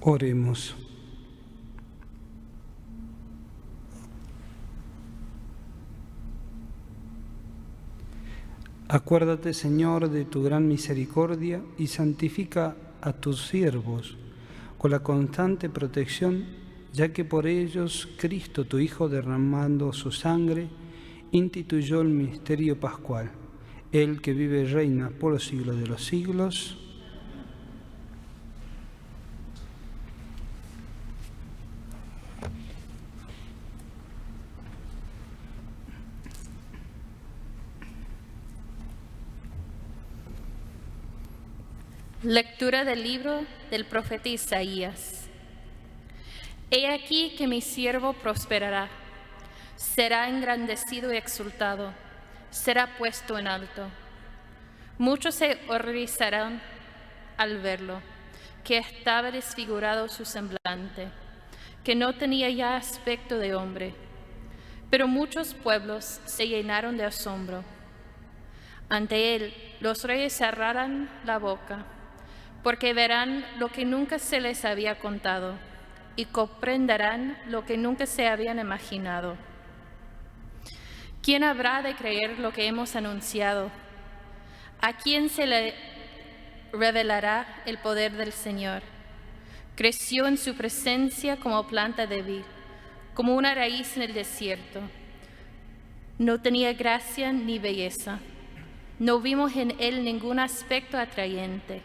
Oremos. Acuérdate, Señor, de tu gran misericordia y santifica a tus siervos con la constante protección, ya que por ellos Cristo, tu Hijo, derramando su sangre, instituyó el misterio pascual. Él que vive y reina por los siglos de los siglos. Lectura del libro del profeta Isaías. He aquí que mi siervo prosperará, será engrandecido y exaltado, será puesto en alto. Muchos se horrorizarán al verlo, que estaba desfigurado su semblante, que no tenía ya aspecto de hombre. Pero muchos pueblos se llenaron de asombro. Ante él los reyes cerrarán la boca, porque verán lo que nunca se les había contado y comprenderán lo que nunca se habían imaginado. ¿Quién habrá de creer lo que hemos anunciado? ¿A quién se le revelará el poder del Señor? Creció en su presencia como planta débil, como una raíz en el desierto. No tenía gracia ni belleza. No vimos en él ningún aspecto atrayente.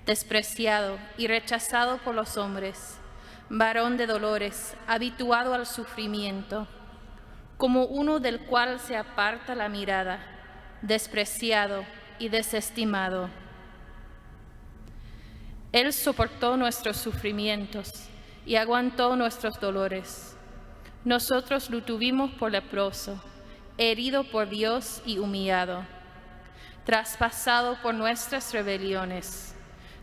Despreciado y rechazado por los hombres, varón de dolores, habituado al sufrimiento, como uno del cual se aparta la mirada, despreciado y desestimado. Él soportó nuestros sufrimientos y aguantó nuestros dolores. Nosotros lo tuvimos por leproso, herido por Dios y humillado, traspasado por nuestras rebeliones,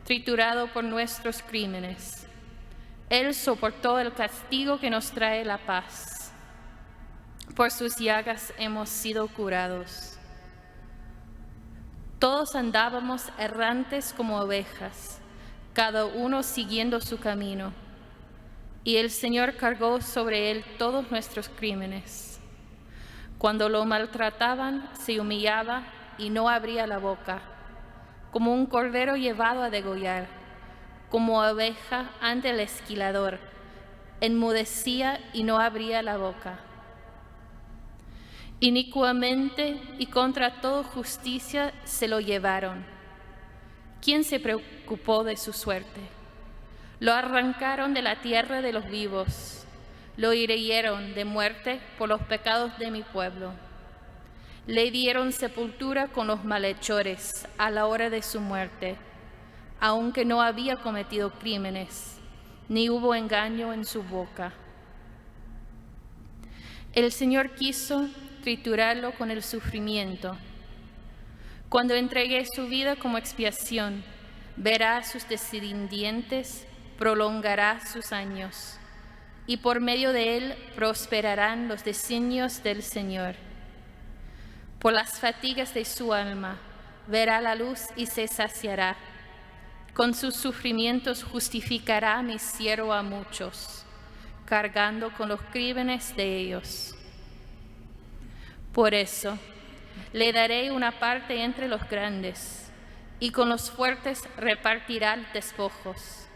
triturado por nuestros crímenes. Él soportó el castigo que nos trae la paz. Por sus llagas hemos sido curados. Todos andábamos errantes como ovejas, cada uno siguiendo su camino, y el Señor cargó sobre él todos nuestros crímenes. Cuando lo maltrataban, se humillaba y no abría la boca, como un cordero llevado a degollar, como oveja ante el esquilador, enmudecía y no abría la boca. Inicuamente y contra toda justicia se lo llevaron. ¿Quién se preocupó de su suerte? Lo arrancaron de la tierra de los vivos, lo hirieron de muerte por los pecados de mi pueblo. Le dieron sepultura con los malhechores a la hora de su muerte, aunque no había cometido crímenes, ni hubo engaño en su boca. El Señor quiso triturarlo con el sufrimiento. Cuando entregué su vida como expiación, verá sus descendientes, prolongará sus años, y por medio de él prosperarán los designios del Señor. Por las fatigas de su alma, verá la luz y se saciará. Con sus sufrimientos justificará mi siervo a muchos, cargando con los crímenes de ellos. Por eso, le daré una parte entre los grandes, y con los fuertes repartirá despojos,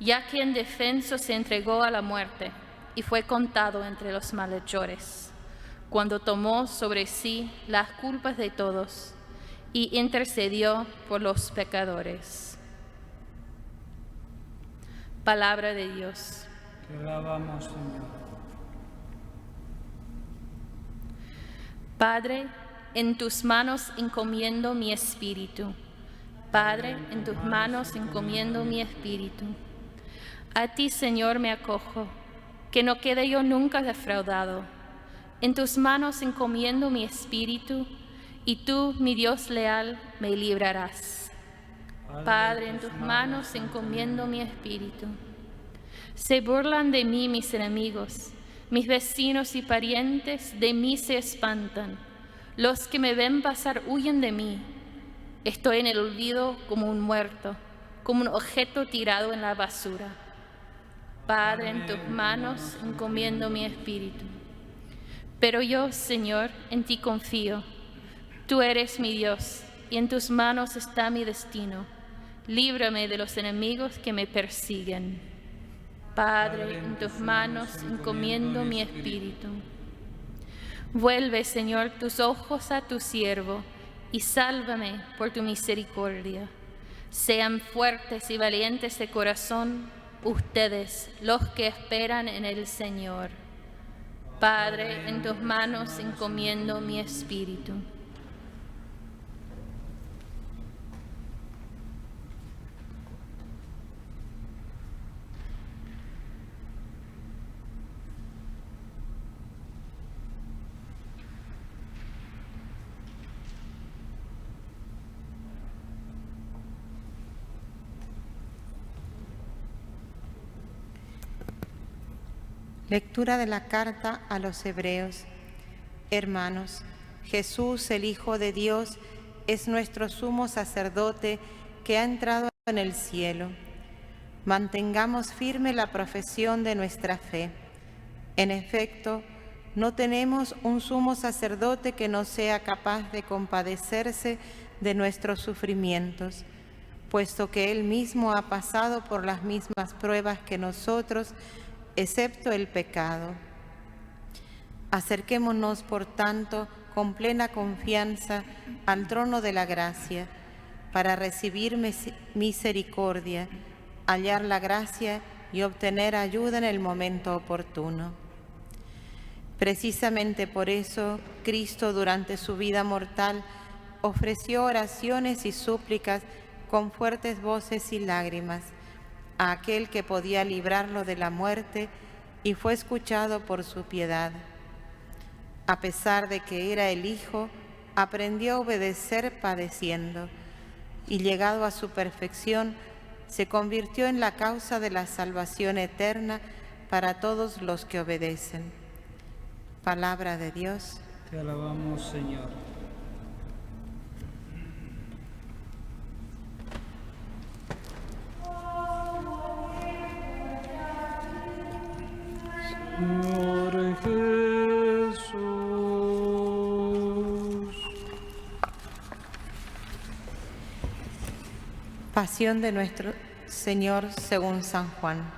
ya que indefenso se entregó a la muerte y fue contado entre los malhechores, cuando tomó sobre sí las culpas de todos y intercedió por los pecadores. Palabra de Dios. Te alabamos, Señor. Padre, en tus manos encomiendo mi espíritu. Padre, en tus manos encomiendo mi espíritu. A ti, Señor, me acojo, que no quede yo nunca defraudado. En tus manos encomiendo mi espíritu, y tú, mi Dios leal, me librarás. Padre, en tus manos encomiendo mi espíritu. Se burlan de mí mis enemigos, mis vecinos y parientes de mí se espantan. Los que me ven pasar huyen de mí. Estoy en el olvido como un muerto, como un objeto tirado en la basura. Padre, en tus manos encomiendo mi espíritu. Pero yo, Señor, en ti confío. Tú eres mi Dios, y en tus manos está mi destino. Líbrame de los enemigos que me persiguen. Padre, en tus manos encomiendo mi espíritu. Vuelve, Señor, tus ojos a tu siervo, y sálvame por tu misericordia. Sean fuertes y valientes de corazón ustedes, los que esperan en el Señor. Padre, en tus manos encomiendo mi espíritu. Lectura de la carta a los Hebreos. Hermanos, Jesús, el Hijo de Dios, es nuestro sumo sacerdote que ha entrado en el cielo. Mantengamos firme la profesión de nuestra fe. En efecto, no tenemos un sumo sacerdote que no sea capaz de compadecerse de nuestros sufrimientos, puesto que Él mismo ha pasado por las mismas pruebas que nosotros, excepto el pecado. Acerquémonos, por tanto, con plena confianza al trono de la gracia, para recibir misericordia, hallar la gracia y obtener ayuda en el momento oportuno. Precisamente por eso, Cristo, durante su vida mortal, ofreció oraciones y súplicas con fuertes voces y lágrimas a aquel que podía librarlo de la muerte, y fue escuchado por su piedad. A pesar de que era el Hijo, aprendió a obedecer padeciendo, y llegado a su perfección, se convirtió en la causa de la salvación eterna para todos los que obedecen. Palabra de Dios. Te alabamos, Señor. Señor Jesús. Pasión de nuestro Señor según San Juan.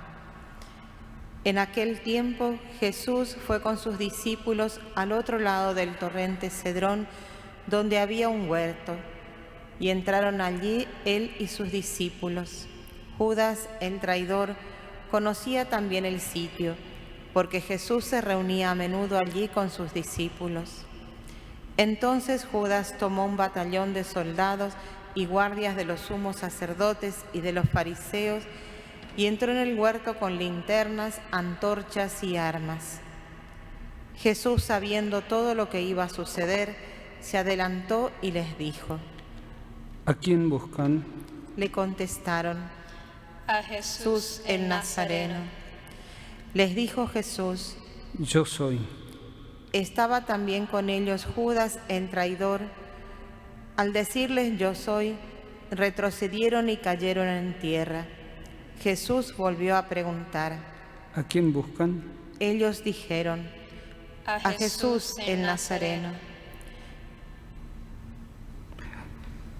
En aquel tiempo Jesús fue con sus discípulos al otro lado del torrente Cedrón, donde había un huerto, y entraron allí él y sus discípulos. Judas, el traidor, conocía también el sitio, porque Jesús se reunía a menudo allí con sus discípulos. Entonces Judas tomó un batallón de soldados y guardias de los sumos sacerdotes y de los fariseos, y entró en el huerto con linternas, antorchas y armas. Jesús, sabiendo todo lo que iba a suceder, se adelantó y les dijo: ¿A quién buscan? Le contestaron: a Jesús el Nazareno. Les dijo Jesús: Yo soy. Estaba también con ellos Judas, el traidor. Al decirles yo soy, retrocedieron y cayeron en tierra. Jesús volvió a preguntar: ¿A quién buscan? Ellos dijeron: a Jesús el Nazareno.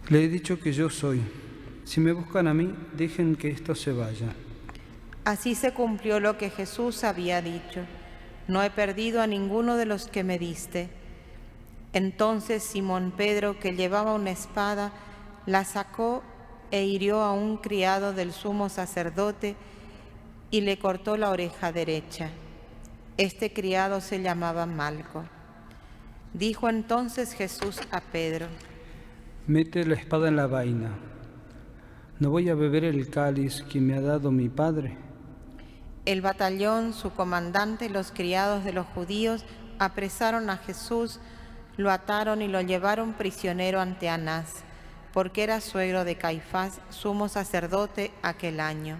Le he dicho que yo soy. Si me buscan a mí, dejen que esto se vaya. Así se cumplió lo que Jesús había dicho: no he perdido a ninguno de los que me diste. Entonces Simón Pedro, que llevaba una espada, la sacó e hirió a un criado del sumo sacerdote y le cortó la oreja derecha. Este criado se llamaba Malco. Dijo entonces Jesús a Pedro: Mete la espada en la vaina. ¿No voy a beber el cáliz que me ha dado mi Padre? El batallón, su comandante y los criados de los judíos apresaron a Jesús, lo ataron y lo llevaron prisionero ante Anás, porque era suegro de Caifás, sumo sacerdote aquel año.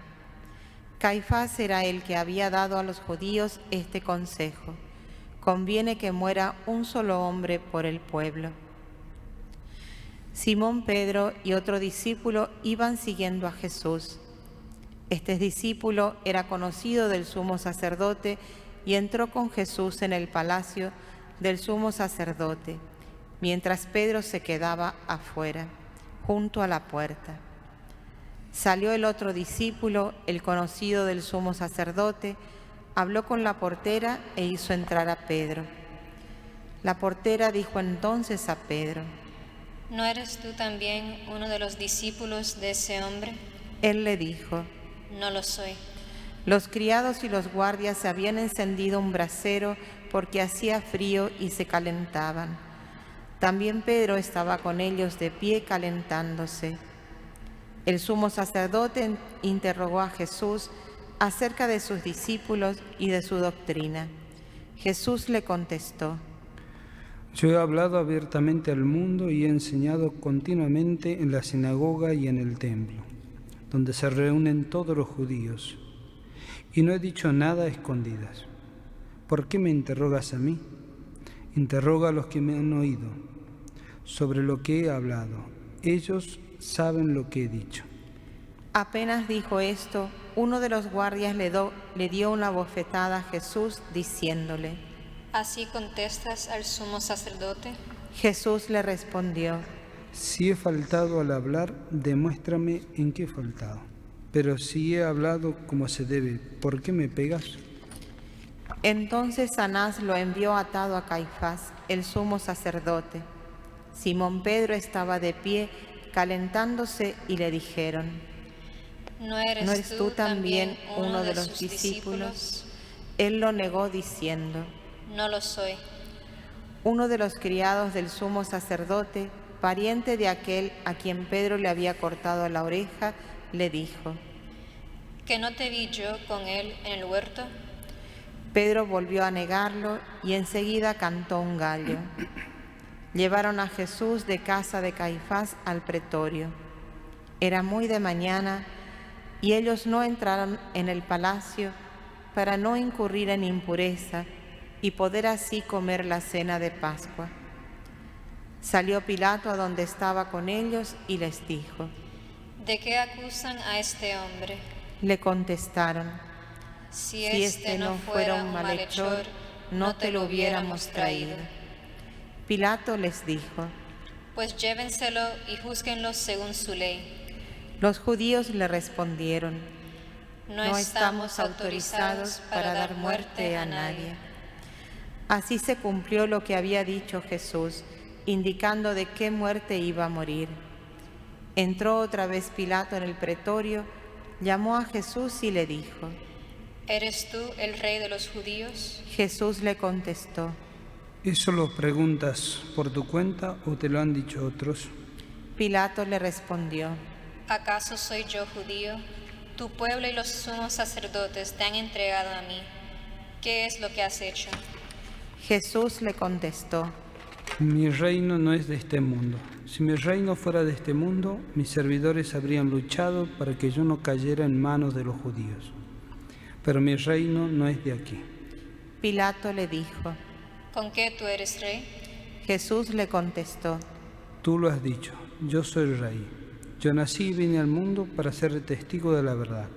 Caifás era el que había dado a los judíos este consejo: conviene que muera un solo hombre por el pueblo. Simón Pedro y otro discípulo iban siguiendo a Jesús. Este discípulo era conocido del sumo sacerdote y entró con Jesús en el palacio del sumo sacerdote, mientras Pedro se quedaba afuera, junto a la puerta. Salió el otro discípulo, el conocido del sumo sacerdote, habló con la portera e hizo entrar a Pedro. La portera dijo entonces a Pedro: ¿No eres tú también uno de los discípulos de ese hombre? Él le dijo: No lo soy. Los criados y los guardias habían encendido un brasero porque hacía frío y se calentaban. También Pedro estaba con ellos de pie calentándose. El sumo sacerdote interrogó a Jesús acerca de sus discípulos y de su doctrina. Jesús le contestó: Yo he hablado abiertamente al mundo y he enseñado continuamente en la sinagoga y en el templo, donde se reúnen todos los judíos, y no he dicho nada a escondidas. ¿Por qué me interrogas a mí? Interroga a los que me han oído sobre lo que he hablado. Ellos saben lo que he dicho. Apenas dijo esto, uno de los guardias le dio una bofetada a Jesús diciéndole: ¿Así contestas al sumo sacerdote? Jesús le respondió: Si he faltado al hablar, demuéstrame en qué he faltado. Pero si he hablado como se debe, ¿por qué me pegas? Entonces Anás lo envió atado a Caifás, el sumo sacerdote. Simón Pedro estaba de pie calentándose y le dijeron: ¿No eres tú también uno de los discípulos? Él lo negó diciendo: No lo soy. Uno de los criados del sumo sacerdote, pariente de aquel a quien Pedro le había cortado la oreja, le dijo: ¿Que no te vi yo con él en el huerto? Pedro volvió a negarlo y enseguida cantó un gallo. Llevaron a Jesús de casa de Caifás al pretorio. Era muy de mañana y ellos no entraron en el palacio para no incurrir en impureza y poder así comer la cena de Pascua. Salió Pilato a donde estaba con ellos y les dijo: ¿De qué acusan a este hombre? Le contestaron: Si este no fuera un malhechor, no te lo hubiéramos traído. Pilato les dijo: Pues llévenselo y júzguenlo según su ley. Los judíos le respondieron: No estamos autorizados para dar muerte a nadie. Así se cumplió lo que había dicho Jesús, indicando de qué muerte iba a morir. Entró otra vez Pilato en el pretorio, llamó a Jesús y le dijo: ¿Eres tú el rey de los judíos? Jesús le contestó: ¿Eso lo preguntas por tu cuenta o te lo han dicho otros? Pilato le respondió: ¿Acaso soy yo judío? Tu pueblo y los sumos sacerdotes te han entregado a mí. ¿Qué es lo que has hecho? Jesús le contestó: Mi reino no es de este mundo. Si mi reino fuera de este mundo, mis servidores habrían luchado para que yo no cayera en manos de los judíos. Pero mi reino no es de aquí. Pilato le dijo: ¿Con qué tú eres rey? Jesús le contestó: Tú lo has dicho, yo soy rey. Yo nací y vine al mundo para ser testigo de la verdad.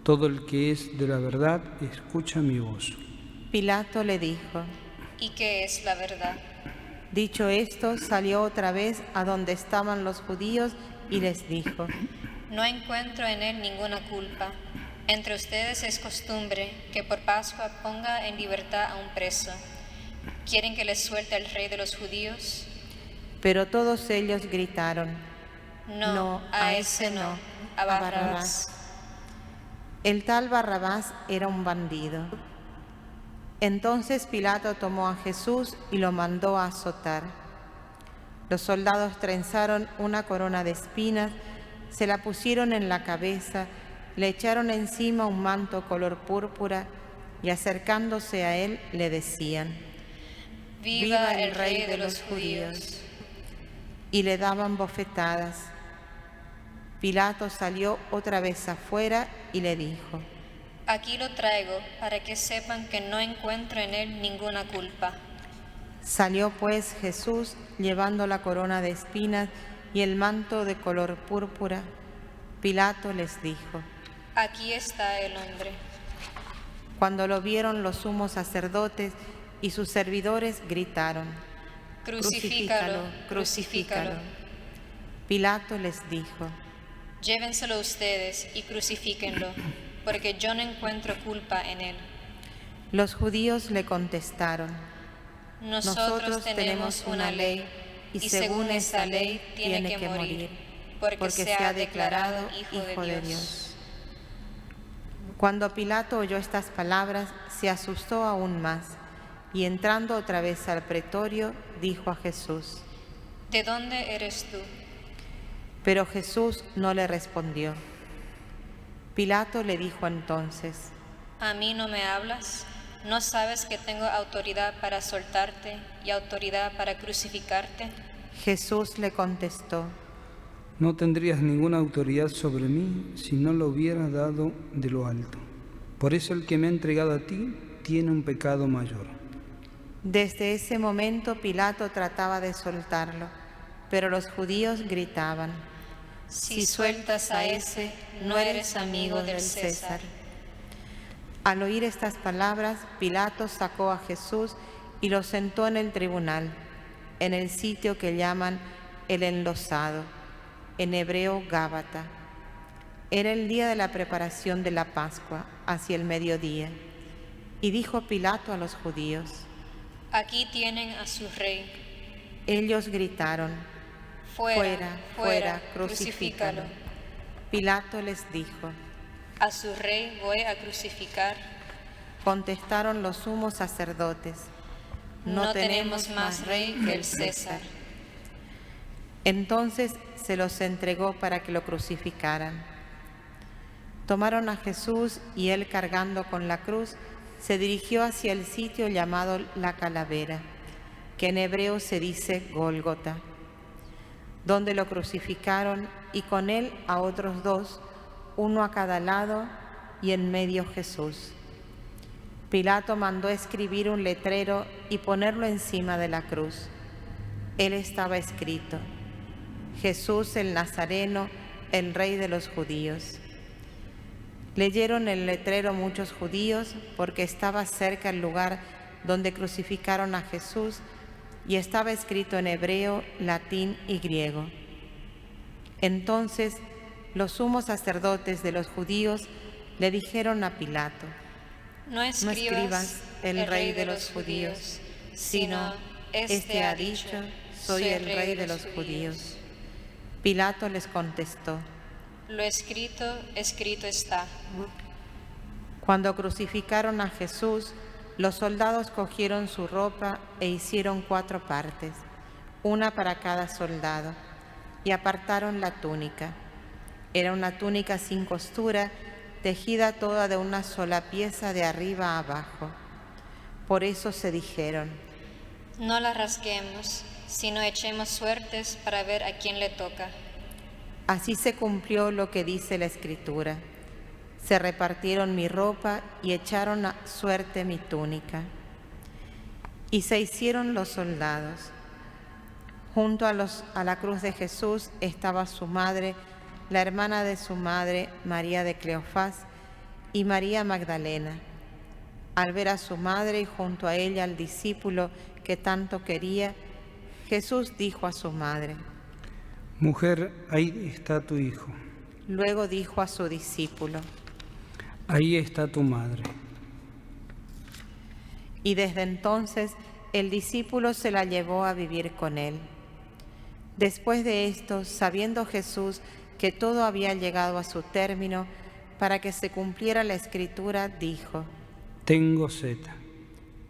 Todo el que es de la verdad escucha mi voz. Pilato le dijo: ¿Y qué es la verdad? Dicho esto, salió otra vez a donde estaban los judíos y les dijo: No encuentro en él ninguna culpa. Entre ustedes es costumbre que por Pascua ponga en libertad a un preso. ¿Quieren que les suelte al rey de los judíos? Pero todos ellos gritaron: No, a ese no, a Barrabás. El tal Barrabás era un bandido. Entonces Pilato tomó a Jesús y lo mandó a azotar. Los soldados trenzaron una corona de espinas, se la pusieron en la cabeza, le echaron encima un manto color púrpura y acercándose a él le decían: ¡Viva el rey de los judíos! Y le daban bofetadas. Pilato salió otra vez afuera y le dijo: Aquí lo traigo para que sepan que no encuentro en él ninguna culpa. Salió pues Jesús llevando la corona de espinas y el manto de color púrpura. Pilato les dijo: aquí está el hombre. Cuando lo vieron los sumos sacerdotes y sus servidores gritaron: Crucifícalo, crucifícalo. Pilato les dijo: Llévenselo ustedes y crucifíquenlo, porque yo no encuentro culpa en él. Los judíos le contestaron: Nosotros tenemos una ley, y según esa ley tiene que morir, porque se ha declarado Hijo de Dios. Cuando Pilato oyó estas palabras, se asustó aún más, y entrando otra vez al pretorio, dijo a Jesús: ¿De dónde eres tú? Pero Jesús no le respondió. Pilato le dijo entonces: ¿A mí no me hablas? ¿No sabes que tengo autoridad para soltarte y autoridad para crucificarte? Jesús le contestó: No tendrías ninguna autoridad sobre mí si no lo hubiera dado de lo alto. Por eso el que me ha entregado a ti tiene un pecado mayor. Desde ese momento Pilato trataba de soltarlo, pero los judíos gritaban: Si sueltas a ese, no eres amigo del César. Al oír estas palabras, Pilato sacó a Jesús y lo sentó en el tribunal, en el sitio que llaman el Enlosado, en hebreo Gábata. Era el día de la preparación de la Pascua, hacia el mediodía. Y dijo Pilato a los judíos: Aquí tienen a su rey. Ellos gritaron: Fuera, fuera, crucifícalo. Pilato les dijo: A su rey voy a crucificar. Contestaron los sumos sacerdotes: No tenemos más rey que el César. Entonces se los entregó para que lo crucificaran. Tomaron a Jesús y él, cargando con la cruz, se dirigió hacia el sitio llamado La Calavera, que en hebreo se dice Gólgota, donde lo crucificaron, y con él a otros dos, uno a cada lado y en medio Jesús. Pilato mandó escribir un letrero y ponerlo encima de la cruz. Él estaba escrito: Jesús el Nazareno, el Rey de los judíos. Leyeron el letrero muchos judíos porque estaba cerca el lugar donde crucificaron a Jesús y estaba escrito en hebreo, latín y griego. Entonces los sumos sacerdotes de los judíos le dijeron a Pilato: No escribas el Rey de los judíos, sino este ha dicho: soy el Rey de los judíos. Pilato les contestó: Lo escrito, escrito está. Cuando crucificaron a Jesús, los soldados cogieron su ropa e hicieron 4 partes, una para cada soldado, y apartaron la túnica. Era una túnica sin costura, tejida toda de una sola pieza de arriba a abajo. Por eso se dijeron: No la rasguemos, sino echemos suertes para ver a quién le toca. Así se cumplió lo que dice la Escritura: se repartieron mi ropa y echaron a suerte mi túnica. Y se hicieron los soldados. Junto a la cruz de Jesús estaba su madre, la hermana de su madre, María de Cleofás, y María Magdalena. Al ver a su madre y junto a ella al discípulo que tanto quería, Jesús dijo a su madre: Mujer, ahí está tu hijo. Luego dijo a su discípulo: Ahí está tu madre. Y desde entonces el discípulo se la llevó a vivir con él. Después de esto, sabiendo Jesús que todo había llegado a su término, para que se cumpliera la Escritura, dijo: Tengo sed.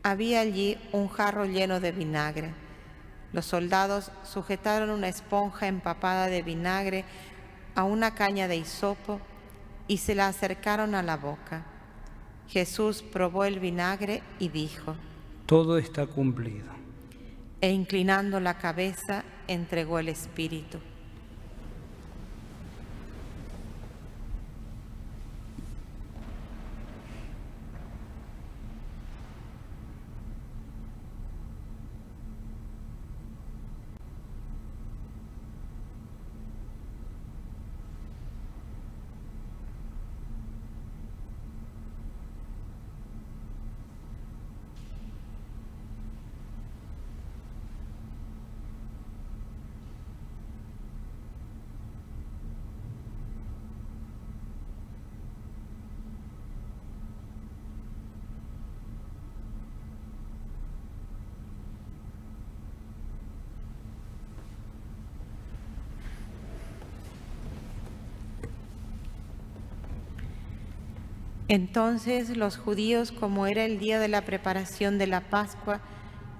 Había allí un jarro lleno de vinagre. Los soldados sujetaron una esponja empapada de vinagre a una caña de hisopo y se la acercaron a la boca. Jesús probó el vinagre y dijo: Todo está cumplido. E inclinando la cabeza, entregó el espíritu. Entonces los judíos, como era el día de la preparación de la Pascua,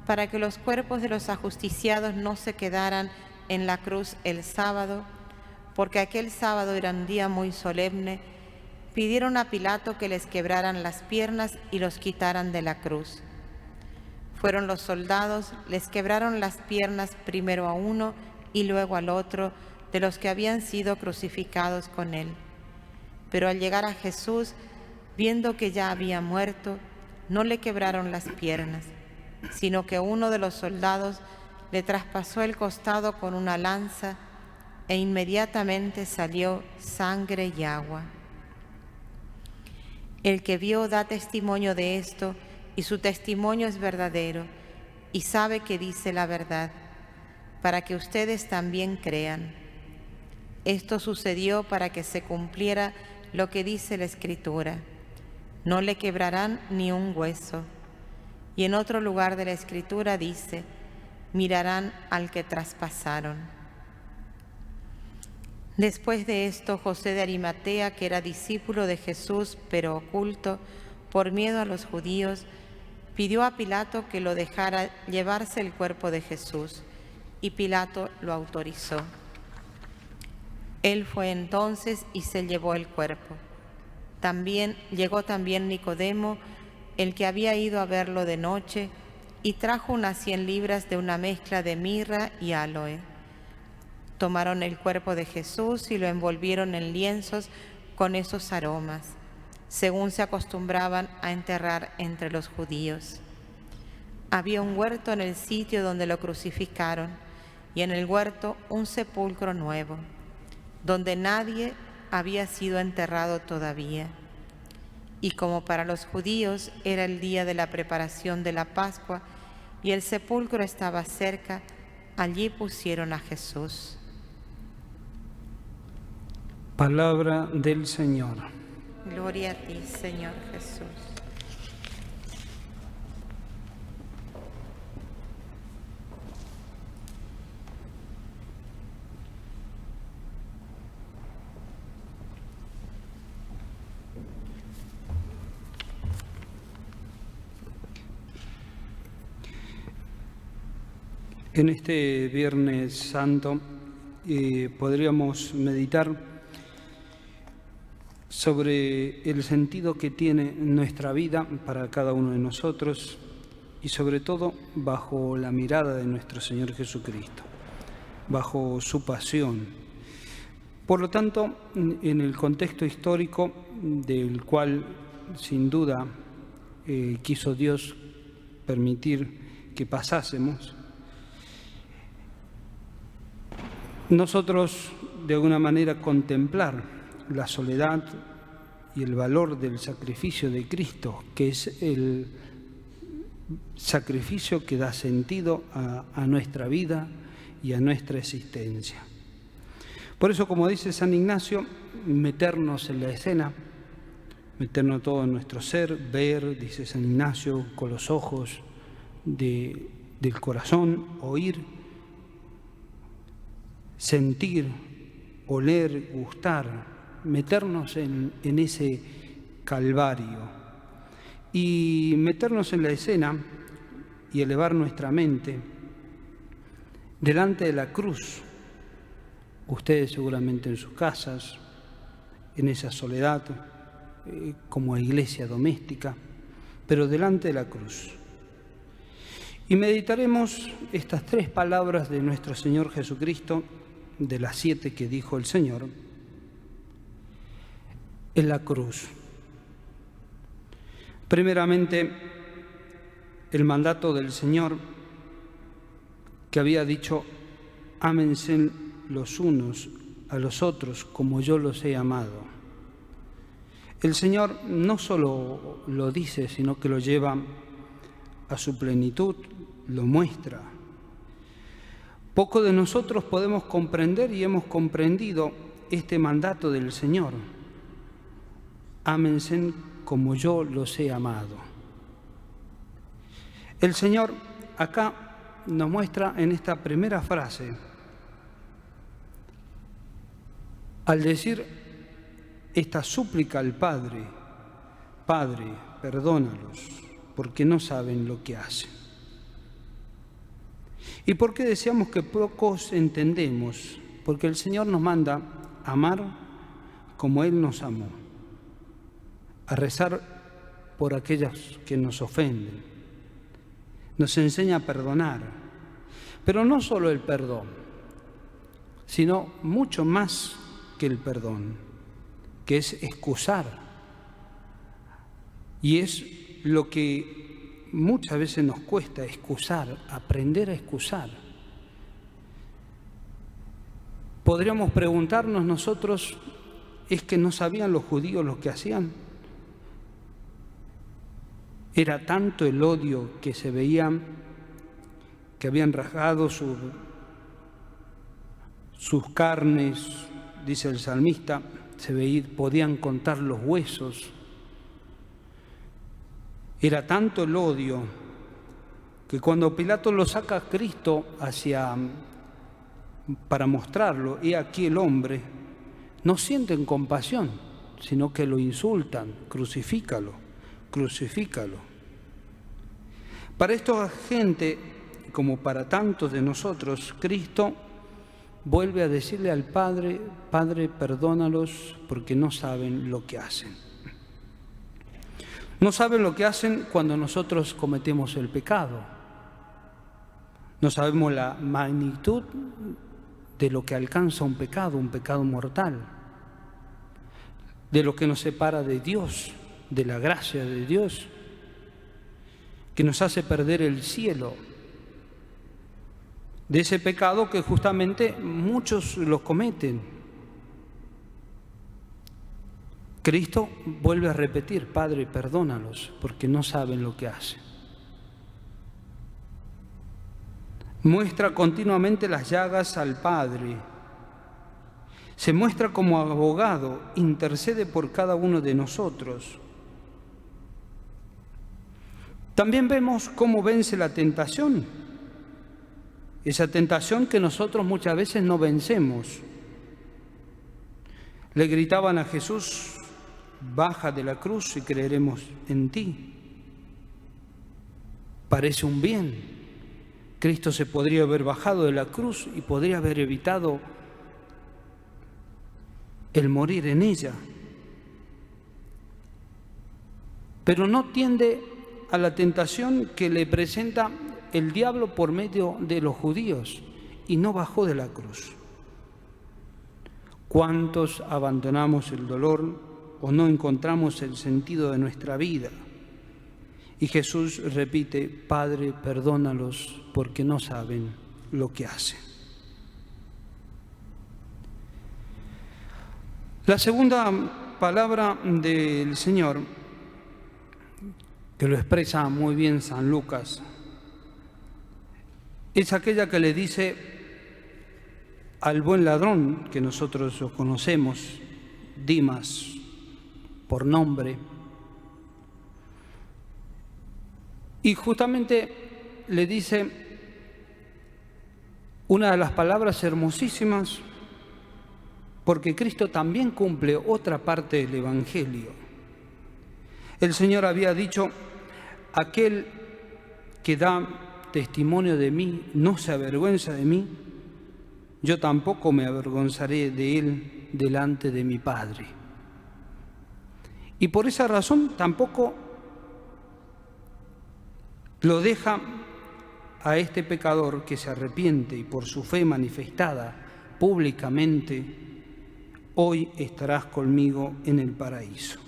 para que los cuerpos de los ajusticiados no se quedaran en la cruz el sábado, porque aquel sábado era un día muy solemne, pidieron a Pilato que les quebraran las piernas y los quitaran de la cruz. Fueron los soldados, les quebraron las piernas primero a uno y luego al otro de los que habían sido crucificados con él. Pero al llegar a Jesús, viendo que ya había muerto, no le quebraron las piernas, sino que uno de los soldados le traspasó el costado con una lanza e inmediatamente salió sangre y agua. El que vio da testimonio de esto, y su testimonio es verdadero, y sabe que dice la verdad, para que ustedes también crean. Esto sucedió para que se cumpliera lo que dice la Escritura: no le quebrarán ni un hueso. Y en otro lugar de la Escritura dice: mirarán al que traspasaron. Después de esto, José de Arimatea, que era discípulo de Jesús, pero oculto, por miedo a los judíos, pidió a Pilato que lo dejara llevarse el cuerpo de Jesús, y Pilato lo autorizó. Él fue entonces y se llevó el cuerpo. Llegó también Nicodemo, el que había ido a verlo de noche, y trajo unas 100 libras de una mezcla de mirra y áloe. Tomaron el cuerpo de Jesús y lo envolvieron en lienzos con esos aromas, según se acostumbraban a enterrar entre los judíos. Había un huerto en el sitio donde lo crucificaron, y en el huerto un sepulcro nuevo, donde nadie había sido enterrado todavía. Y como para los judíos era el día de la preparación de la Pascua y el sepulcro estaba cerca, allí pusieron a Jesús. Palabra del Señor. Gloria a ti, Señor Jesús. En este Viernes Santo podríamos meditar sobre el sentido que tiene nuestra vida para cada uno de nosotros y sobre todo bajo la mirada de nuestro Señor Jesucristo, bajo su pasión. Por lo tanto, en el contexto histórico del cual sin duda quiso Dios permitir que pasásemos, nosotros de alguna manera contemplar la soledad y el valor del sacrificio de Cristo, que es el sacrificio que da sentido a nuestra vida y a nuestra existencia. Por eso, como dice San Ignacio, meternos en la escena, meternos todo en nuestro ser, ver, dice San Ignacio, con los ojos del corazón, oír, sentir, oler, gustar, meternos en ese calvario y meternos en la escena y elevar nuestra mente delante de la cruz. Ustedes seguramente en sus casas, en esa soledad, como iglesia doméstica, pero delante de la cruz. Y meditaremos estas 3 palabras de nuestro Señor Jesucristo, de las 7 que dijo el Señor, en la cruz. Primeramente, el mandato del Señor que había dicho: ámense los unos a los otros como yo los he amado. El Señor no solo lo dice, sino que lo lleva a su plenitud, lo muestra. Poco de nosotros podemos comprender y hemos comprendido este mandato del Señor: ámense como yo los he amado. El Señor acá nos muestra en esta primera frase, al decir esta súplica al Padre Padre, perdónalos, porque no saben lo que hacen. ¿Y por qué decíamos que pocos entendemos? Porque el Señor nos manda a amar como Él nos amó, a rezar por aquellos que nos ofenden, nos enseña a perdonar, pero no solo el perdón, sino mucho más que el perdón, que es excusar. Y es lo que muchas veces nos cuesta, excusar, aprender a excusar. Podríamos preguntarnos nosotros, ¿es que no sabían los judíos lo que hacían? Era tanto el odio que se veían, que habían rasgado sus carnes, dice el salmista, podían contar los huesos. Era tanto el odio que cuando Pilato lo saca a Cristo para mostrarlo, he aquí el hombre, no sienten compasión, sino que lo insultan, crucifícalo, crucifícalo. Para esta gente, como para tantos de nosotros, Cristo vuelve a decirle al Padre, Padre, perdónalos porque no saben lo que hacen. No saben lo que hacen cuando nosotros cometemos el pecado. No sabemos la magnitud de lo que alcanza un pecado mortal, de lo que nos separa de Dios, de la gracia de Dios, que nos hace perder el cielo, de ese pecado que justamente muchos lo cometen. Cristo vuelve a repetir, Padre, perdónalos, porque no saben lo que hacen. Muestra continuamente las llagas al Padre. Se muestra como abogado, intercede por cada uno de nosotros. También vemos cómo vence la tentación. Esa tentación que nosotros muchas veces no vencemos. Le gritaban a Jesús, baja de la cruz y creeremos en ti. Parece un bien. Cristo se podría haber bajado de la cruz y podría haber evitado el morir en ella. Pero no tiende a la tentación que le presenta el diablo por medio de los judíos y no bajó de la cruz. ¿Cuántos abandonamos el dolor o no encontramos el sentido de nuestra vida? Y Jesús repite, Padre, perdónalos porque no saben lo que hacen. La segunda palabra del Señor, que lo expresa muy bien San Lucas, es aquella que le dice al buen ladrón, que nosotros lo conocemos, Dimas, por nombre. Y justamente le dice una de las palabras hermosísimas, porque Cristo también cumple otra parte del Evangelio. El Señor había dicho, aquel que da testimonio de mí no se avergüenza de mí, yo tampoco me avergonzaré de él delante de mi Padre. Y por esa razón tampoco lo deja a este pecador que se arrepiente y por su fe manifestada públicamente, hoy estarás conmigo en el paraíso.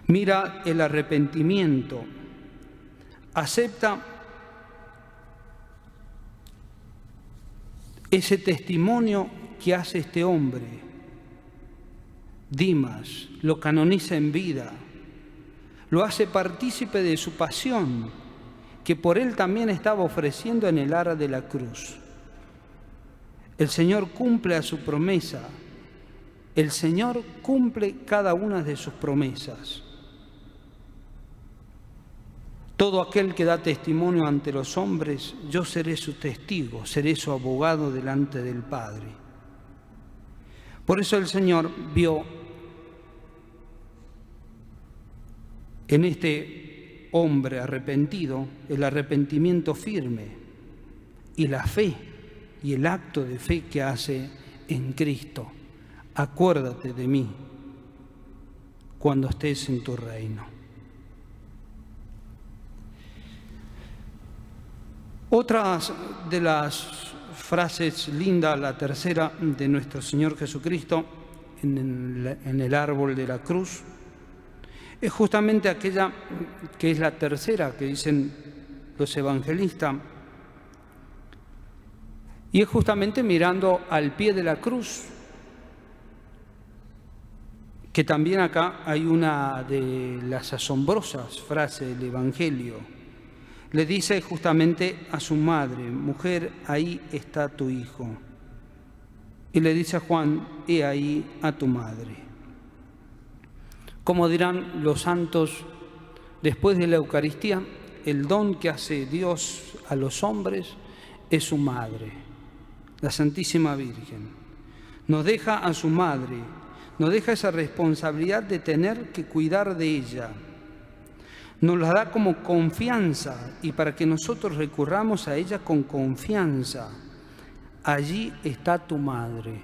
Mira el arrepentimiento, acepta ese testimonio que hace este hombre. Dimas lo canoniza en vida, lo hace partícipe de su pasión, que por él también estaba ofreciendo en el ara de la cruz. El Señor cumple a su promesa, el Señor cumple cada una de sus promesas. Todo aquel que da testimonio ante los hombres, yo seré su testigo, seré su abogado delante del Padre. Por eso el Señor vio en este hombre arrepentido el arrepentimiento firme y la fe y el acto de fe que hace en Cristo. Acuérdate de mí cuando estés en tu reino. Otra de las frases lindas, la tercera de nuestro Señor Jesucristo en el árbol de la cruz, es justamente aquella que es la tercera que dicen los evangelistas, y es justamente mirando al pie de la cruz, que también acá hay una de las asombrosas frases del Evangelio. Le dice justamente a su madre: mujer, ahí está tu hijo. Y le dice a Juan: he ahí a tu madre. Como dirán los santos, después de la Eucaristía, el don que hace Dios a los hombres es su madre, la Santísima Virgen. Nos deja a su madre, nos deja esa responsabilidad de tener que cuidar de ella. Nos la da como confianza y para que nosotros recurramos a ella con confianza. Allí está tu madre.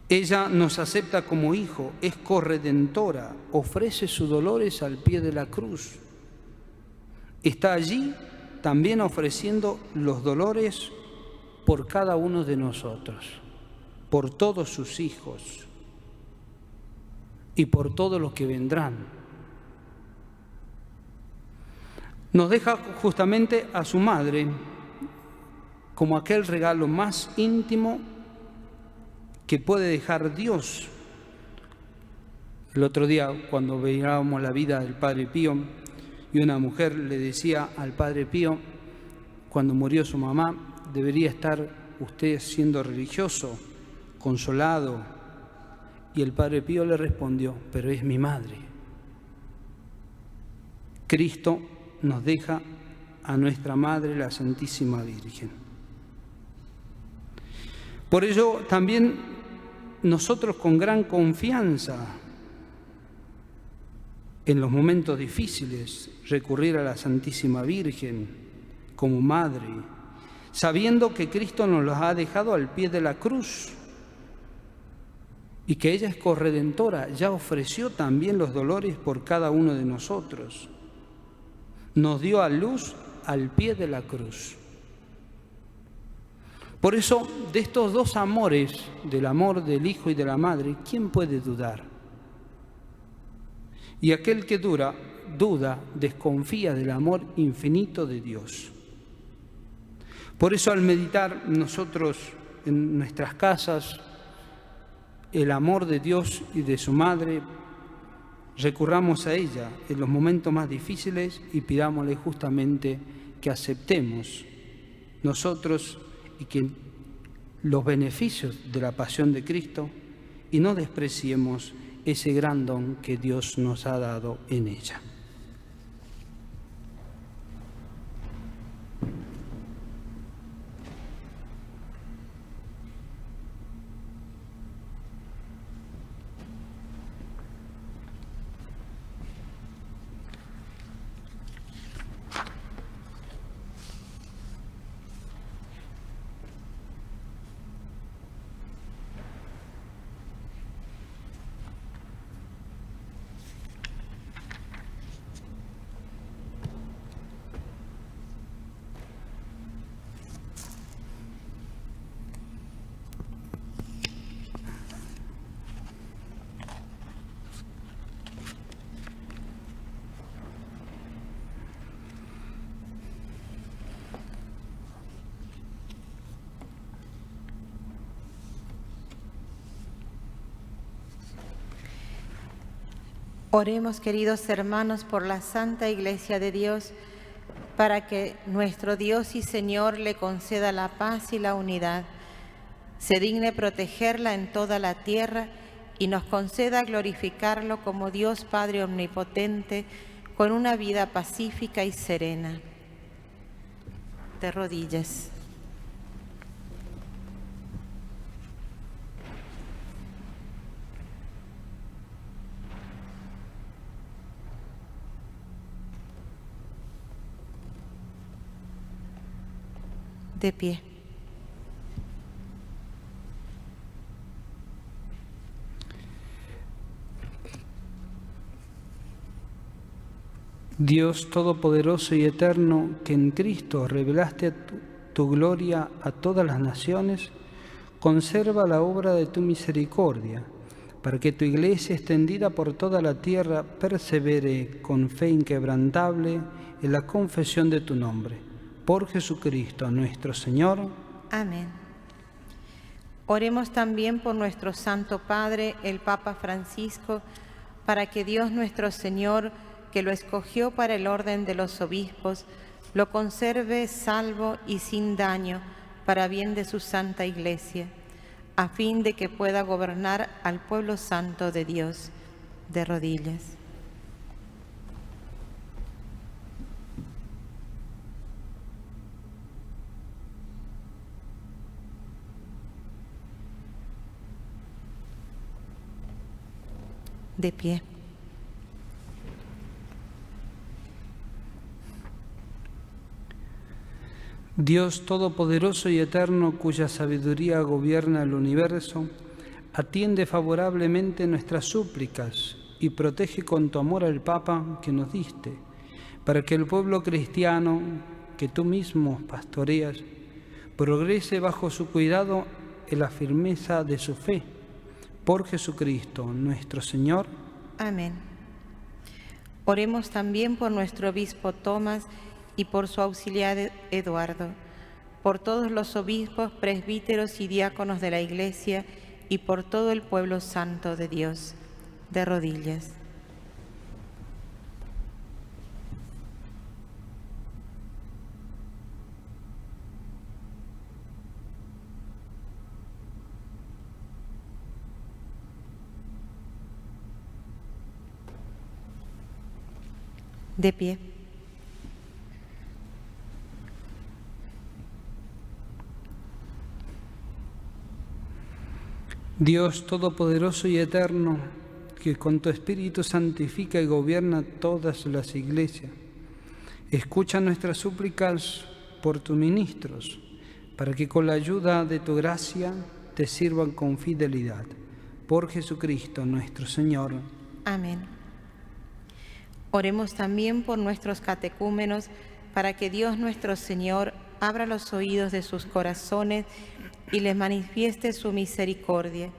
Ella nos acepta como hijo, es corredentora, ofrece sus dolores al pie de la cruz. Está allí también ofreciendo los dolores por cada uno de nosotros, por todos sus hijos y por todos los que vendrán. Nos deja justamente a su madre como aquel regalo más íntimo que puede dejar Dios. El otro día, cuando veíamos la vida del Padre Pío, y una mujer le decía al Padre Pío, cuando murió su mamá: debería estar usted siendo religioso, consolado. Y el Padre Pío le respondió: pero es mi madre. Cristo nos deja a nuestra Madre, la Santísima Virgen. Por ello, también nosotros con gran confianza, en los momentos difíciles, recurrir a la Santísima Virgen como Madre, sabiendo que Cristo nos los ha dejado al pie de la cruz y que ella es corredentora, ya ofreció también los dolores por cada uno de nosotros. Nos dio a luz al pie de la cruz. Por eso, de estos dos amores, del amor del Hijo y de la Madre, ¿quién puede dudar? Y aquel que duda, desconfía del amor infinito de Dios. Por eso, al meditar nosotros en nuestras casas el amor de Dios y de su Madre, recurramos a ella en los momentos más difíciles y pidámosle justamente que aceptemos nosotros y que los beneficios de la pasión de Cristo y no despreciemos ese gran don que Dios nos ha dado en ella. Oremos, queridos hermanos, por la Santa Iglesia de Dios, para que nuestro Dios y Señor le conceda la paz y la unidad, se digne protegerla en toda la tierra y nos conceda glorificarlo como Dios Padre Omnipotente, con una vida pacífica y serena. De rodillas. De pie. Dios Todopoderoso y Eterno, que en Cristo revelaste tu gloria a todas las naciones, conserva la obra de tu misericordia, para que tu Iglesia, extendida por toda la tierra, persevere con fe inquebrantable en la confesión de tu nombre. Por Jesucristo nuestro Señor. Amén. Oremos también por nuestro Santo Padre, el Papa Francisco, para que Dios nuestro Señor, que lo escogió para el orden de los obispos, lo conserve salvo y sin daño para bien de su Santa Iglesia, a fin de que pueda gobernar al pueblo santo de Dios. De rodillas. De pie. Dios Todopoderoso y Eterno, cuya sabiduría gobierna el universo, atiende favorablemente nuestras súplicas y protege con tu amor al Papa que nos diste, para que el pueblo cristiano que tú mismo pastoreas progrese bajo su cuidado en la firmeza de su fe. Por Jesucristo nuestro Señor. Amén. Oremos también por nuestro obispo Tomás y por su auxiliar Eduardo, por todos los obispos, presbíteros y diáconos de la Iglesia y por todo el pueblo santo de Dios. De rodillas. De pie. Dios Todopoderoso y Eterno, que con tu Espíritu santifica y gobierna todas las iglesias, escucha nuestras súplicas por tus ministros, para que con la ayuda de tu gracia te sirvan con fidelidad. Por Jesucristo nuestro Señor. Amén. Oremos también por nuestros catecúmenos, para que Dios nuestro Señor abra los oídos de sus corazones y les manifieste su misericordia,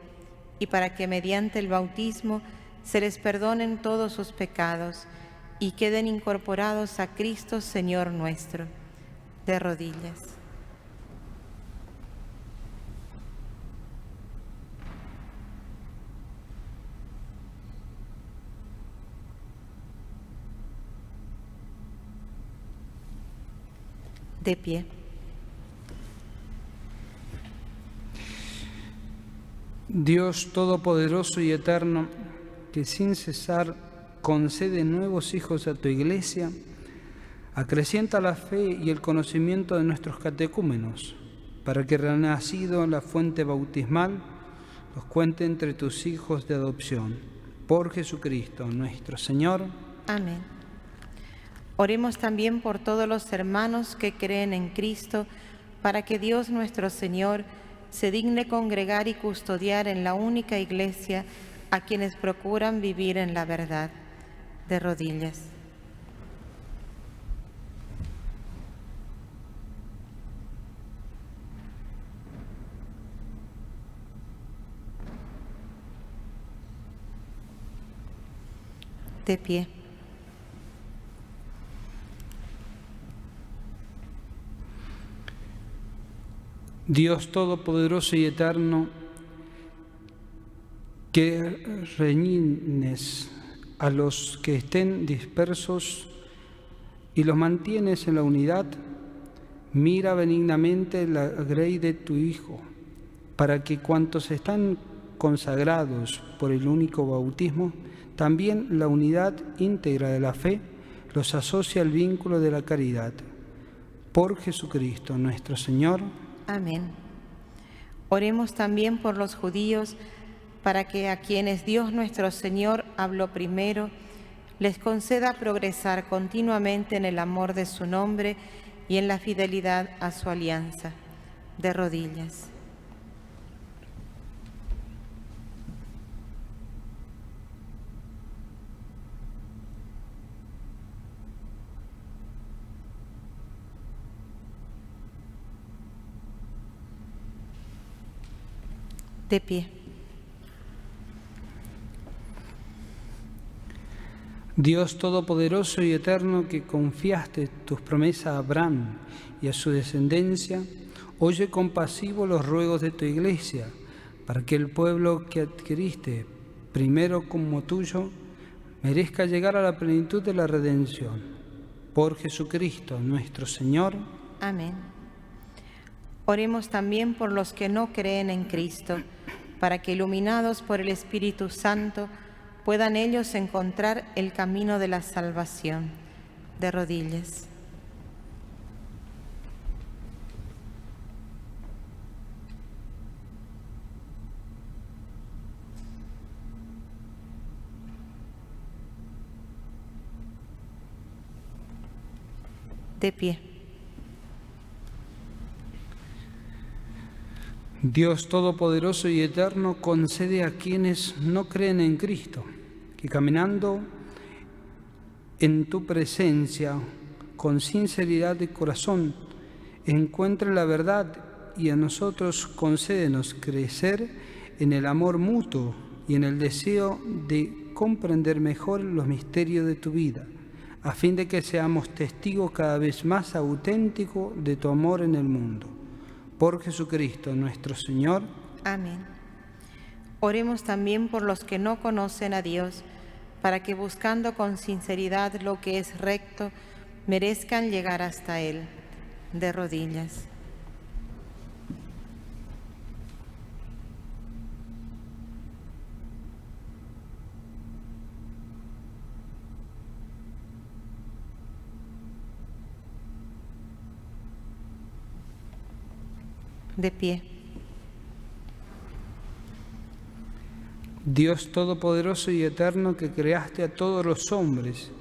y para que mediante el bautismo se les perdonen todos sus pecados y queden incorporados a Cristo Señor nuestro. De rodillas. De pie. Dios Todopoderoso y Eterno, que sin cesar concede nuevos hijos a tu Iglesia, acrecienta la fe y el conocimiento de nuestros catecúmenos, para que renacido en la fuente bautismal, los cuente entre tus hijos de adopción. Por Jesucristo nuestro Señor. Amén. Oremos también por todos los hermanos que creen en Cristo, para que Dios nuestro Señor se digne congregar y custodiar en la única Iglesia a quienes procuran vivir en la verdad. De rodillas. De pie. Dios Todopoderoso y Eterno, que reúnes a los que estén dispersos y los mantienes en la unidad, mira benignamente la grey de tu Hijo, para que cuantos están consagrados por el único bautismo, también la unidad íntegra de la fe los asocia al vínculo de la caridad. Por Jesucristo nuestro Señor. Amén. Oremos también por los judíos, para que a quienes Dios nuestro Señor habló primero, les conceda progresar continuamente en el amor de su nombre y en la fidelidad a su alianza. De rodillas. De pie. Dios Todopoderoso y Eterno, que confiaste tus promesas a Abraham y a su descendencia, oye compasivo los ruegos de tu Iglesia, para que el pueblo que adquiriste primero como tuyo merezca llegar a la plenitud de la redención. Por Jesucristo nuestro Señor. Amén. Oremos también por los que no creen en Cristo, para que, iluminados por el Espíritu Santo, puedan ellos encontrar el camino de la salvación. De rodillas. De pie. Dios Todopoderoso y Eterno, concede a quienes no creen en Cristo, que caminando en tu presencia con sinceridad de corazón encuentren la verdad, y a nosotros concédenos crecer en el amor mutuo y en el deseo de comprender mejor los misterios de tu vida, a fin de que seamos testigos cada vez más auténticos de tu amor en el mundo. Por Jesucristo nuestro Señor. Amén. Oremos también por los que no conocen a Dios, para que, buscando con sinceridad lo que es recto, merezcan llegar hasta Él. De rodillas. De pie. Dios Todopoderoso y Eterno, que creaste a todos los hombres,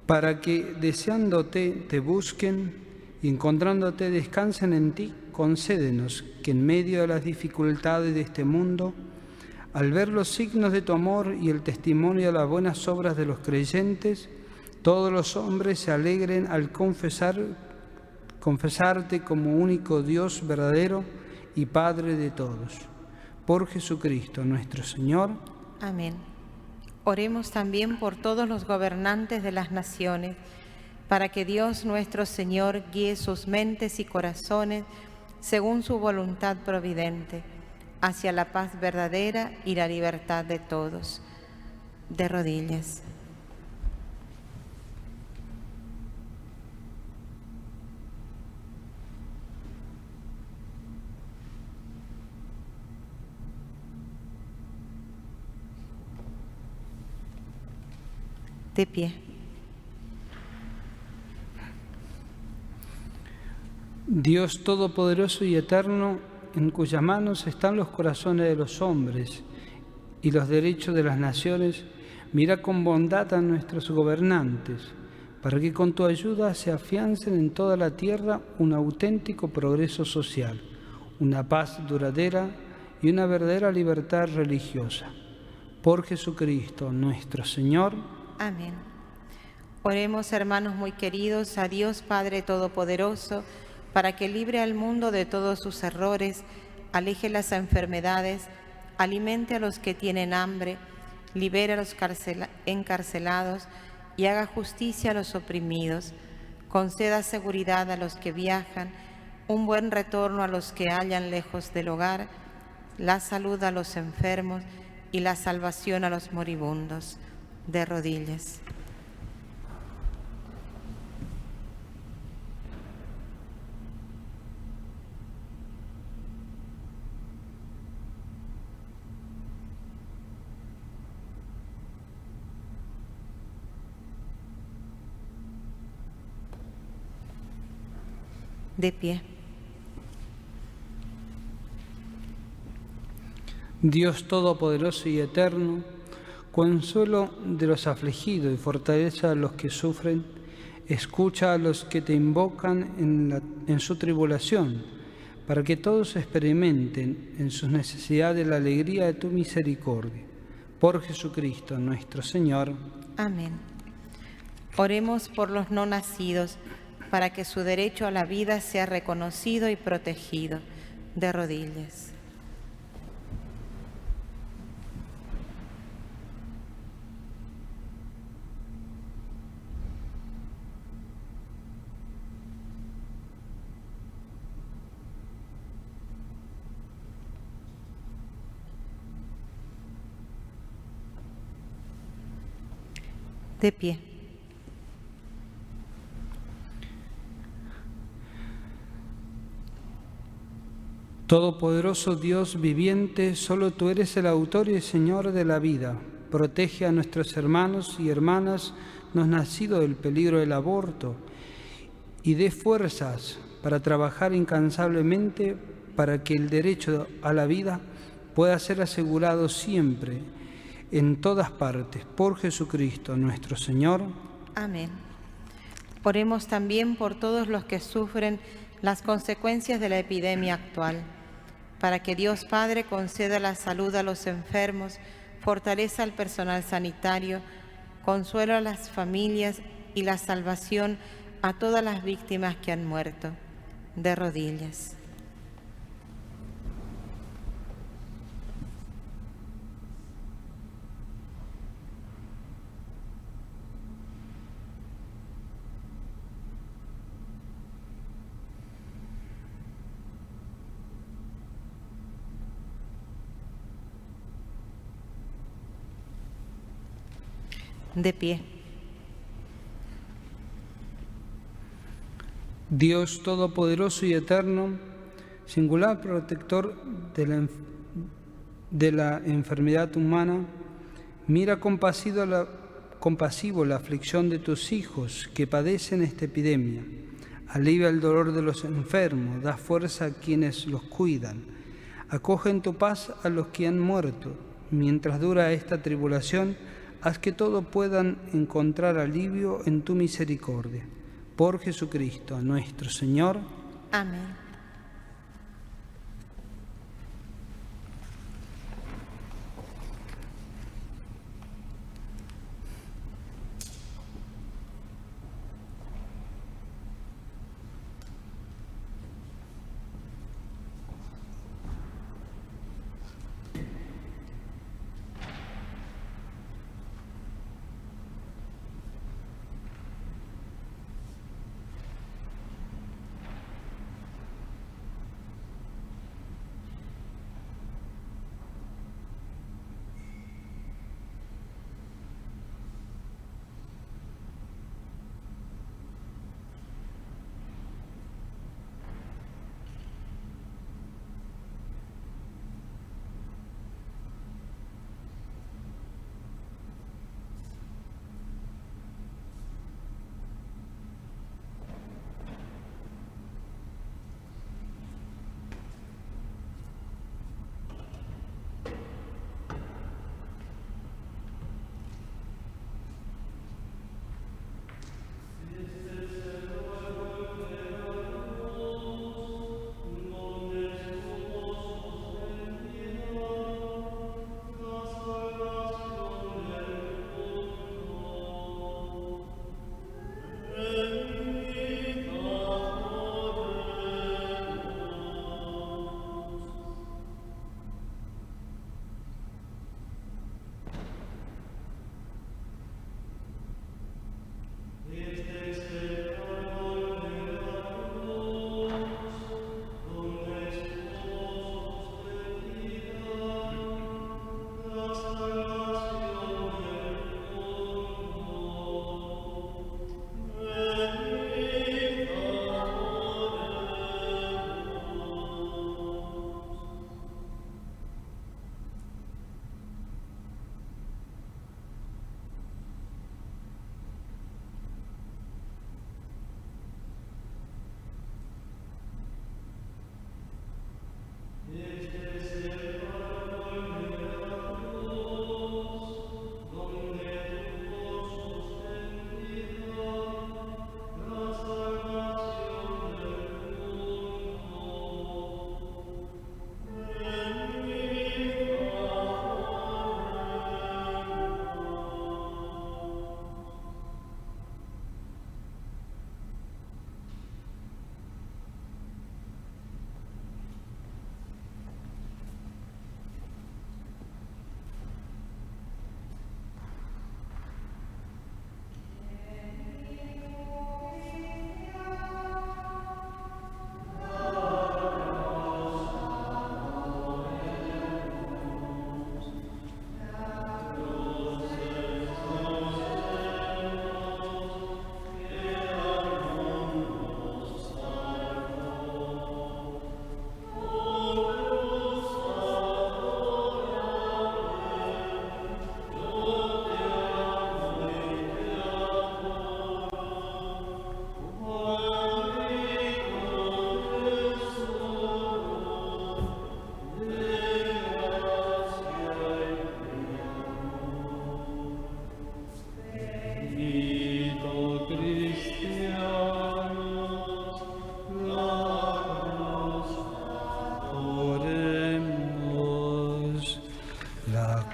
para que, deseándote, te busquen y encontrándote descansen en ti, concédenos que en medio de las dificultades de este mundo, al ver los signos de tu amor y el testimonio de las buenas obras de los creyentes, todos los hombres se alegren al confesarte como único Dios verdadero y Padre de todos. Por Jesucristo nuestro Señor. Amén. Oremos también por todos los gobernantes de las naciones, para que Dios nuestro Señor guíe sus mentes y corazones según su voluntad providente, hacia la paz verdadera y la libertad de todos. De rodillas. De pie. Dios Todopoderoso y Eterno, en cuyas manos están los corazones de los hombres y los derechos de las naciones, mira con bondad a nuestros gobernantes, para que con tu ayuda se afiancen en toda la tierra un auténtico progreso social, una paz duradera y una verdadera libertad religiosa. Por Jesucristo nuestro Señor. Amén. Oremos, hermanos muy queridos, a Dios Padre Todopoderoso, para que libre al mundo de todos sus errores, aleje las enfermedades, alimente a los que tienen hambre, libere a los encarcelados y haga justicia a los oprimidos. Conceda seguridad a los que viajan, un buen retorno a los que hallan lejos del hogar, la salud a los enfermos y la salvación a los moribundos. De rodillas. De pie. Dios Todopoderoso y Eterno, consuelo de los afligidos y fortaleza de los que sufren, Escucha a los que te invocan en su tribulación, para que todos experimenten en sus necesidades la alegría de tu misericordia. Por Jesucristo nuestro Señor. Amén. Oremos por los no nacidos, para que su derecho a la vida sea reconocido y protegido. De rodillas. De pie. Todopoderoso Dios viviente, solo tú eres el autor y el Señor de la vida. Protege a nuestros hermanos y hermanas no nacidos del peligro del aborto y dé fuerzas para trabajar incansablemente para que el derecho a la vida pueda ser asegurado siempre, en todas partes, por Jesucristo nuestro Señor. Amén. Oremos también por todos los que sufren las consecuencias de la epidemia actual, para que Dios Padre conceda la salud a los enfermos, fortaleza al personal sanitario, consuelo a las familias y la salvación a todas las víctimas que han muerto. De rodillas. De pie. Dios Todopoderoso y Eterno, singular protector de la enfermedad humana, mira compasivo la aflicción de tus hijos que padecen esta epidemia. Alivia el dolor de los enfermos, da fuerza a quienes los cuidan. Acoge en tu paz a los que han muerto. Mientras dura esta tribulación, haz que todos puedan encontrar alivio en tu misericordia. Por Jesucristo nuestro Señor. Amén.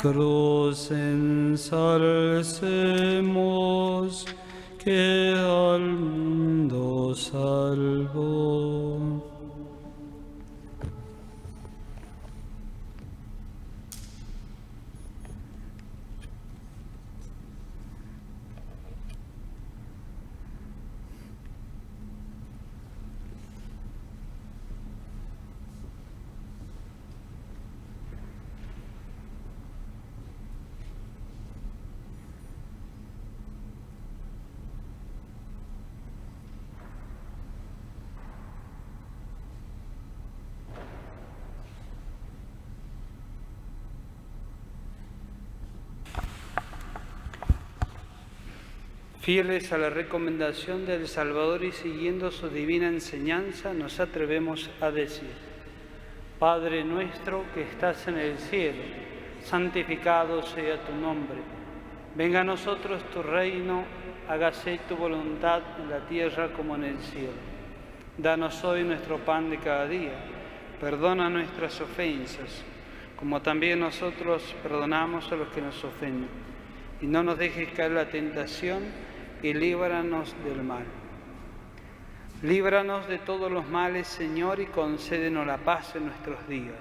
cruz ensalcemos, que al mundo salvó. Fieles a la recomendación del Salvador y siguiendo su divina enseñanza, nos atrevemos a decir: Padre nuestro que estás en el cielo, santificado sea tu nombre. Venga a nosotros tu reino, hágase tu voluntad en la tierra como en el cielo. Danos hoy nuestro pan de cada día. Perdona nuestras ofensas, como también nosotros perdonamos a los que nos ofenden. Y no nos dejes caer en la tentación, y líbranos del mal. Líbranos de todos los males, Señor, y concédenos la paz en nuestros días,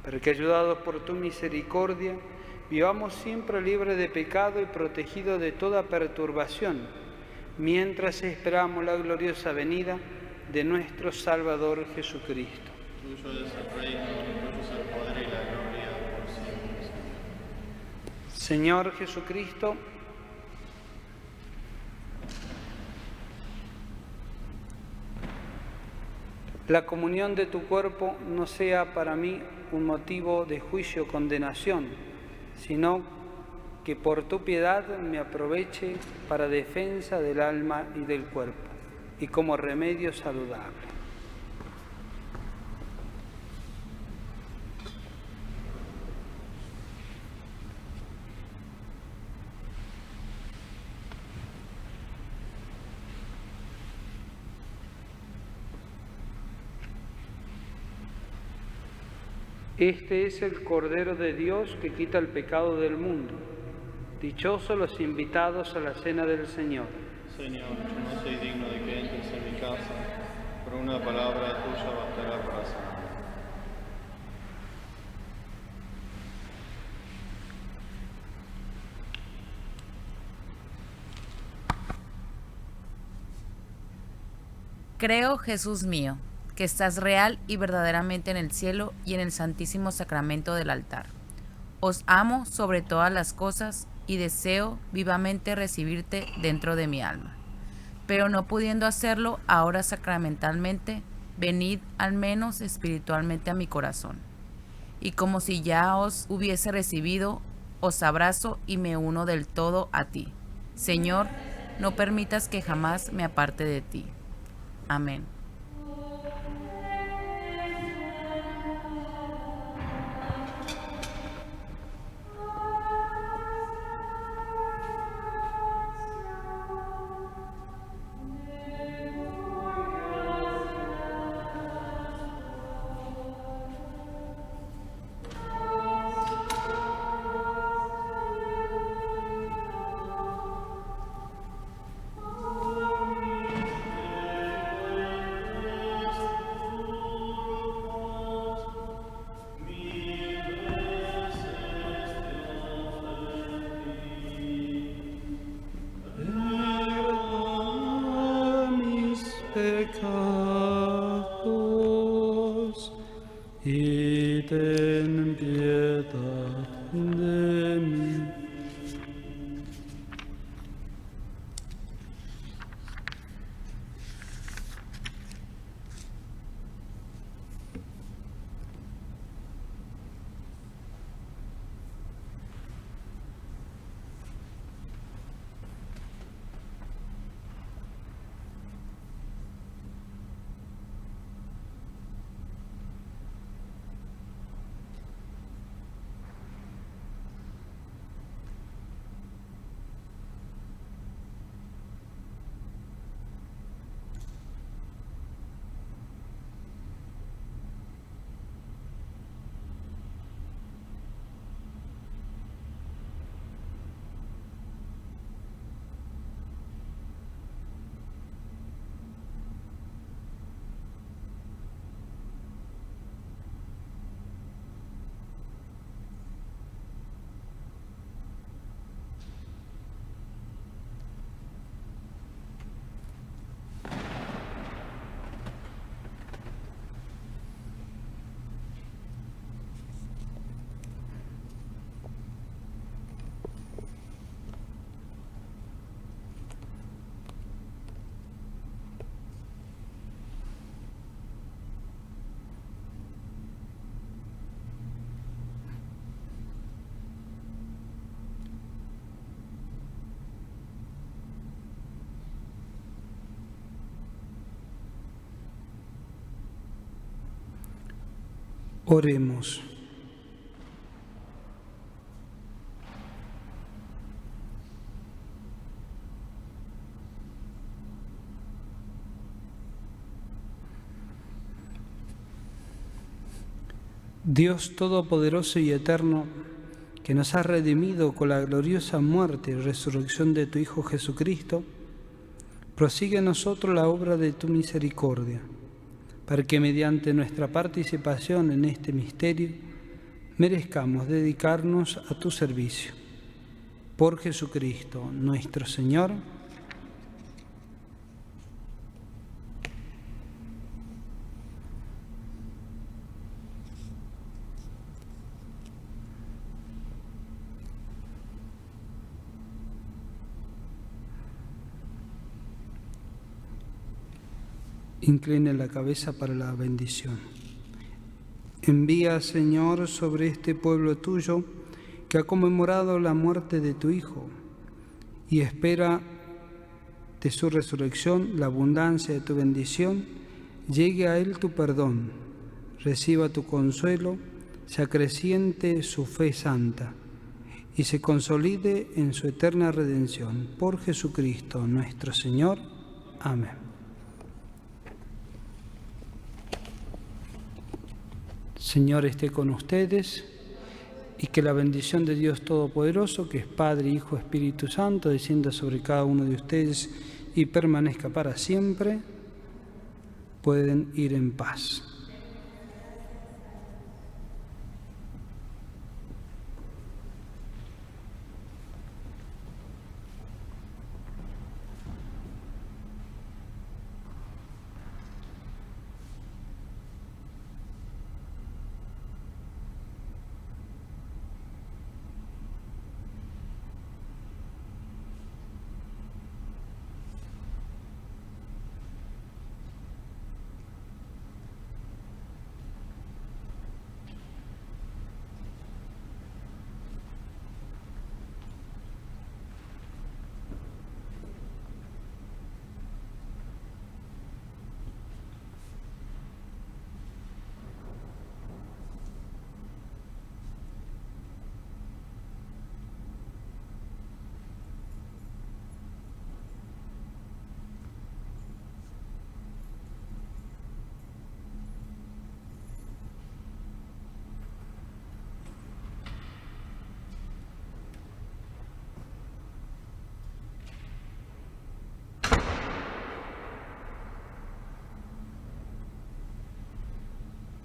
para que, ayudados por tu misericordia, vivamos siempre libres de pecado y protegidos de toda perturbación, mientras esperamos la gloriosa venida de nuestro Salvador Jesucristo. Tuyo es el reino, tuyo es el poder y la gloria por siempre. Señor Jesucristo, la comunión de tu cuerpo no sea para mí un motivo de juicio o condenación, sino que por tu piedad me aproveche para defensa del alma y del cuerpo, y como remedio saludable. Este es el Cordero de Dios que quita el pecado del mundo. Dichosos los invitados a la cena del Señor. Señor, yo no soy digno de que entres en mi casa, pero una palabra tuya bastará para sanar. Creo, Jesús mío, que estás real y verdaderamente en el cielo y en el santísimo sacramento del altar. Os amo sobre todas las cosas y deseo vivamente recibirte dentro de mi alma. Pero no pudiendo hacerlo ahora sacramentalmente, venid al menos espiritualmente a mi corazón. Y como si ya os hubiese recibido, os abrazo y me uno del todo a ti. Señor, no permitas que jamás me aparte de ti. Amén. Pecados y ten piedad de mí. Oremos. Dios Todopoderoso y Eterno, que nos has redimido con la gloriosa muerte y resurrección de tu Hijo Jesucristo, prosigue en nosotros la obra de tu misericordia, para que mediante nuestra participación en este misterio merezcamos dedicarnos a tu servicio. Por Jesucristo nuestro Señor. Incline la cabeza para la bendición. Envía, Señor, sobre este pueblo tuyo que ha conmemorado la muerte de tu Hijo y espera de su resurrección la abundancia de tu bendición, llegue a él tu perdón, reciba tu consuelo, se acreciente su fe santa y se consolide en su eterna redención. Por Jesucristo nuestro Señor. Amén. Señor esté con ustedes y que la bendición de Dios Todopoderoso, que es Padre, Hijo, Espíritu Santo, descienda sobre cada uno de ustedes y permanezca para siempre. Pueden ir en paz.